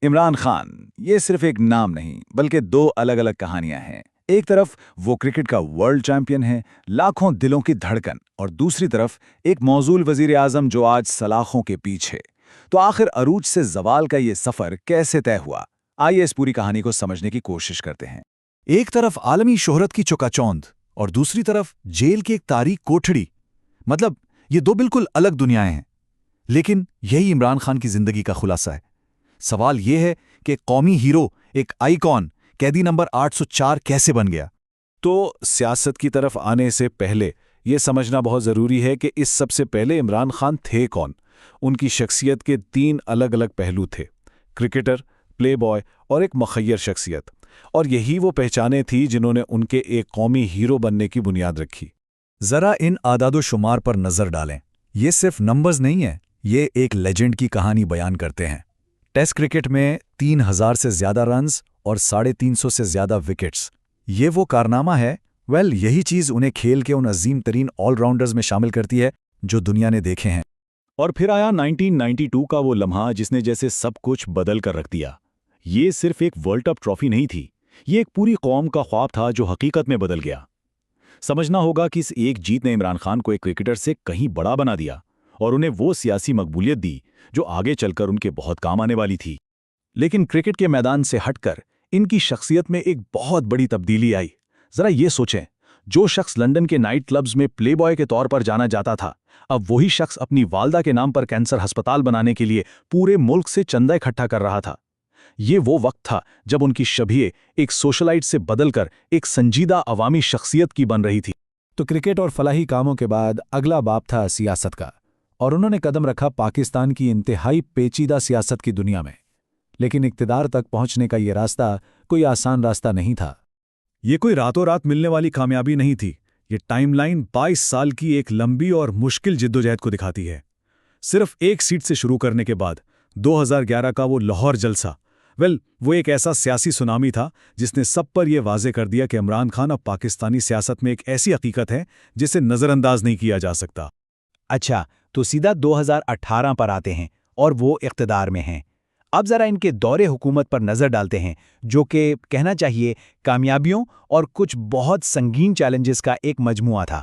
عمران خان یہ صرف ایک نام نہیں بلکہ دو الگ الگ کہانیاں ہیں۔ ایک طرف وہ کرکٹ کا ورلڈ چیمپئن ہے، لاکھوں دلوں کی دھڑکن، اور دوسری طرف ایک موزول وزیر اعظم جو آج سلاخوں کے پیچھے۔ تو آخر عروج سے زوال کا یہ سفر کیسے طے ہوا؟ آئیے اس پوری کہانی کو سمجھنے کی کوشش کرتے ہیں۔ ایک طرف عالمی شہرت کی چکا چوند اور دوسری طرف جیل کی ایک تاریک کوٹھڑی، مطلب یہ دو بالکل الگ دنیایں ہیں، لیکن یہی عمران خان کی زندگی کا خلاصہ ہے۔ سوال یہ ہے کہ ایک قومی ہیرو، ایک آئیکن، قیدی نمبر 804 کیسے بن گیا؟ تو سیاست کی طرف آنے سے پہلے یہ سمجھنا بہت ضروری ہے کہ اس سب سے پہلے عمران خان تھے کون۔ ان کی شخصیت کے تین الگ الگ پہلو تھے: کرکٹر، پلے بوائے اور ایک مخیر شخصیت، اور یہی وہ پہچانیں تھیں جنہوں نے ان کے ایک قومی ہیرو بننے کی بنیاد رکھی۔ ذرا ان اعداد و شمار پر نظر ڈالیں، یہ صرف نمبرز نہیں ہیں، یہ ایک لیجنڈ کی کہانی بیان کرتے ہیں۔ ٹیسٹ کرکٹ میں 3000 سے زیادہ رنز اور 350 سے زیادہ وکٹس، یہ وہ کارنامہ ہے۔ یہی چیز انہیں کھیل کے ان عظیم ترین آل راؤنڈرز میں شامل کرتی ہے جو دنیا نے دیکھے ہیں۔ اور پھر آیا 1992 کا وہ لمحہ جس نے جیسے سب کچھ بدل کر رکھ دیا۔ یہ صرف ایک ورلڈ کپ ٹرافی نہیں تھی، یہ ایک پوری قوم کا خواب تھا جو حقیقت میں بدل گیا۔ سمجھنا ہوگا کہ اس ایک جیت نے عمران خان کو ایک کرکٹر سے کہیں بڑا بنا دیا اور انہیں وہ سیاسی مقبولیت دی جو آگے چل کر ان کے بہت کام آنے والی تھی۔ لیکن کرکٹ کے میدان سے ہٹ کر ان کی شخصیت میں ایک بہت بڑی تبدیلی آئی۔ ذرا یہ سوچیں، جو شخص لندن کے نائٹ کلبز میں پلے بوائے کے طور پر جانا جاتا تھا، اب وہی شخص اپنی والدہ کے نام پر کینسر ہسپتال بنانے کے لیے پورے ملک سے چندہ اکٹھا کر رہا تھا۔ یہ وہ وقت تھا جب ان کی شبیہ ایک سوشلائٹ سے بدل کر ایک سنجیدہ عوامی شخصیت کی بن رہی تھی۔ تو کرکٹ اور فلاحی کاموں کے بعد اگلا باب تھا سیاست کا، اور انہوں نے قدم رکھا پاکستان کی انتہائی پیچیدہ سیاست کی دنیا میں۔ لیکن اقتدار تک پہنچنے کا یہ راستہ کوئی آسان راستہ نہیں تھا۔ یہ کوئی راتوں رات ملنے والی کامیابی نہیں تھی۔ یہ ٹائم لائن 22 سال کی ایک لمبی اور مشکل جدوجہد کو دکھاتی ہے۔ صرف ایک سیٹ سے شروع کرنے کے بعد 2011 کا وہ لاہور جلسہ، وہ ایک ایسا سیاسی سونامی تھا جس نے سب پر یہ واضح کر دیا کہ عمران خان اب پاکستانی سیاست میں ایک ایسی حقیقت ہے جسے نظر انداز نہیں کیا جا سکتا۔ اچھا، تو سیدھا 2018 پر آتے ہیں اور وہ اقتدار میں ہیں۔ اب ذرا ان کے دور حکومت پر نظر ڈالتے ہیں، جو کہ کہنا چاہیے کامیابیوں اور کچھ بہت سنگین چیلنجز کا ایک مجموعہ تھا۔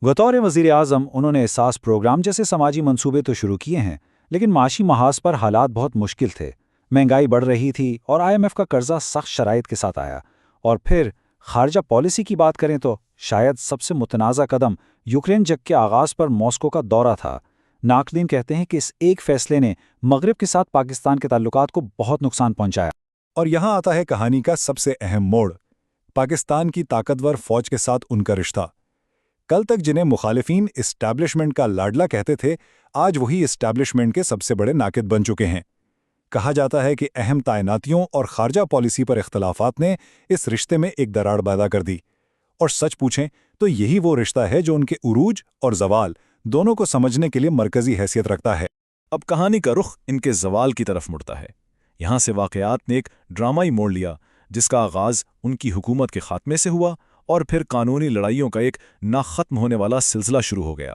بطور وزیر اعظم انہوں نے احساس پروگرام جیسے سماجی منصوبے تو شروع کیے ہیں، لیکن معاشی محاذ پر حالات بہت مشکل تھے۔ مہنگائی بڑھ رہی تھی اور IMF کا قرضہ سخت شرائط کے ساتھ آیا۔ اور پھر خارجہ پالیسی کی بات کریں تو شاید سب سے متنازع قدم یوکرین جنگ کے آغاز پر ماسکو کا دورہ تھا۔ ناقدین کہتے ہیں کہ اس ایک فیصلے نے مغرب کے ساتھ پاکستان کے تعلقات کو بہت نقصان پہنچایا۔ اور یہاں آتا ہے کہانی کا سب سے اہم موڑ، پاکستان کی طاقتور فوج کے ساتھ ان کا رشتہ۔ کل تک جنہیں مخالفین اسٹیبلشمنٹ کا لاڈلا کہتے تھے، آج وہی اسٹیبلشمنٹ کے سب سے بڑے ناقد بن چکے ہیں۔ کہا جاتا ہے کہ اہم تعیناتیوں اور خارجہ پالیسی پر اختلافات نے اس رشتے میں ایک دراڑ پیدا کر دی۔ اور سچ پوچھیں تو یہی وہ رشتہ ہے جو ان کے عروج اور زوال دونوں کو سمجھنے کے لیے مرکزی حیثیت رکھتا ہے۔ اب کہانی کا رخ ان کے زوال کی طرف مڑتا ہے۔ یہاں سے واقعات نے ایک ڈرامائی موڑ لیا جس کا آغاز ان کی حکومت کے خاتمے سے ہوا اور پھر قانونی لڑائیوں کا ایک نہ ختم ہونے والا سلسلہ شروع ہو گیا۔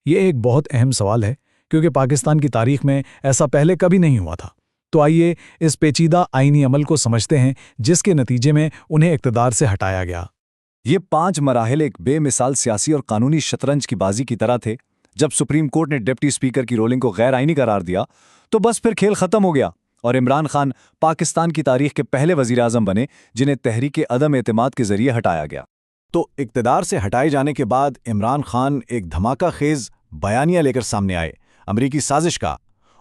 یہ ایک بہت اہم سوال ہے کیونکہ پاکستان کی تاریخ میں ایسا پہلے کبھی نہیں ہوا تھا۔ تو آئیے اس پیچیدہ آئینی عمل کو سمجھتے ہیں جس کے نتیجے میں انہیں اقتدار سے ہٹایا گیا۔ یہ 5 مراحل ایک بے مثال سیاسی اور قانونی شطرنج کی بازی کی طرح تھے۔ جب سپریم کورٹ نے ڈپٹی اسپیکر کی رولنگ کو غیر آئینی قرار دیا تو بس پھر کھیل ختم ہو گیا اور عمران خان پاکستان کی تاریخ کے پہلے وزیر اعظم بنے جنہیں تحریک عدم اعتماد کے ذریعے ہٹایا گیا۔ تو اقتدار سے ہٹائے جانے کے بعد عمران خان ایک دھماکہ خیز بیانیہ لے کر سامنے آئے، امریکی سازش کا۔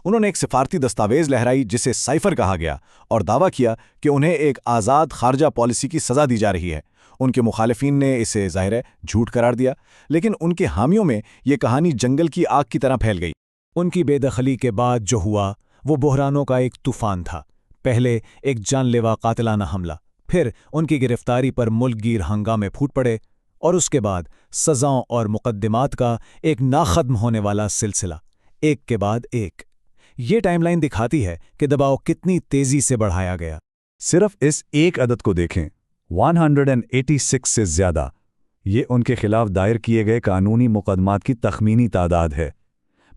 انہوں نے ایک سفارتی دستاویز لہرائی جسے سائفر کہا گیا، اور دعویٰ کیا کہ انہیں ایک آزاد خارجہ پالیسی کی سزا دی جا رہی ہے۔ ان کے مخالفین نے اسے ظاہر ہے جھوٹ قرار دیا، لیکن ان کے حامیوں میں یہ کہانی جنگل کی آگ کی طرح پھیل گئی۔ ان کی بے دخلی کے بعد جو ہوا وہ بحرانوں کا ایک طوفان تھا۔ پہلے ایک جان لیوا قاتلانہ حملہ، پھر ان کی گرفتاری پر ملک گیر ہنگامے پھوٹ پڑے، اور اس کے بعد سزاؤں اور مقدمات کا ایک ناختم ہونے والا سلسلہ، ایک کے بعد ایک۔ یہ ٹائم لائن دکھاتی ہے کہ دباؤ کتنی تیزی سے بڑھایا گیا۔ صرف اس ایک عدد کو دیکھیں، 186 سے زیادہ۔ یہ ان کے خلاف دائر کیے گئے قانونی مقدمات کی تخمینی تعداد ہے۔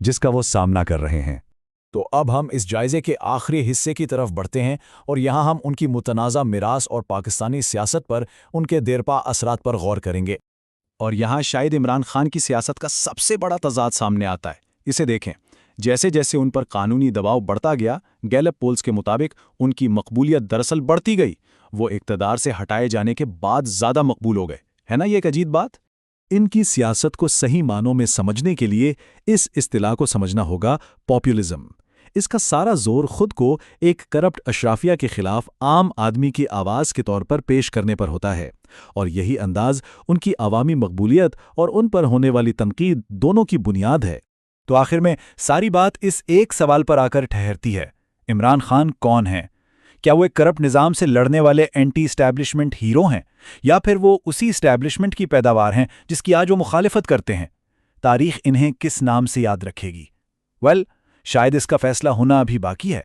جس کا وہ سامنا کر رہے ہیں۔ تو اب ہم اس جائزے کے آخری حصے کی طرف بڑھتے ہیں اور یہاں ہم ان کی متنازع میراث اور پاکستانی سیاست پر ان کے دیرپا اثرات پر غور کریں گے۔ اور یہاں شاید عمران خان کی سیاست کا سب سے بڑا تضاد سامنے آتا ہے۔ اسے دیکھیں، جیسے جیسے ان پر قانونی دباؤ بڑھتا گیا، گیلپ پولز کے مطابق ان کی مقبولیت دراصل بڑھتی گئی۔ وہ اقتدار سے ہٹائے جانے کے بعد زیادہ مقبول ہو گئے، ہے نا یہ ایک عجیب بات؟ ان کی سیاست کو صحیح معنوں میں سمجھنے کے لیے اس اصطلاح کو سمجھنا ہوگا پاپولزم۔ اس کا سارا زور خود کو ایک کرپٹ اشرافیہ کے خلاف عام آدمی کی آواز کے طور پر پیش کرنے پر ہوتا ہے، اور یہی انداز ان کی عوامی مقبولیت اور ان پر ہونے والی تنقید دونوں کی بنیاد ہے۔ تو آخر میں ساری بات اس ایک سوال پر آ کر ٹھہرتی ہے، عمران خان کون ہیں؟ کیا وہ ایک کرپٹ نظام سے لڑنے والے اینٹی اسٹیبلشمنٹ ہیرو ہیں، یا پھر وہ اسی اسٹیبلشمنٹ کی پیداوار ہیں جس کی آج وہ مخالفت کرتے ہیں؟ تاریخ انہیں کس نام سے یاد رکھے گی؟ شاید اس کا فیصلہ ہونا ابھی باقی ہے۔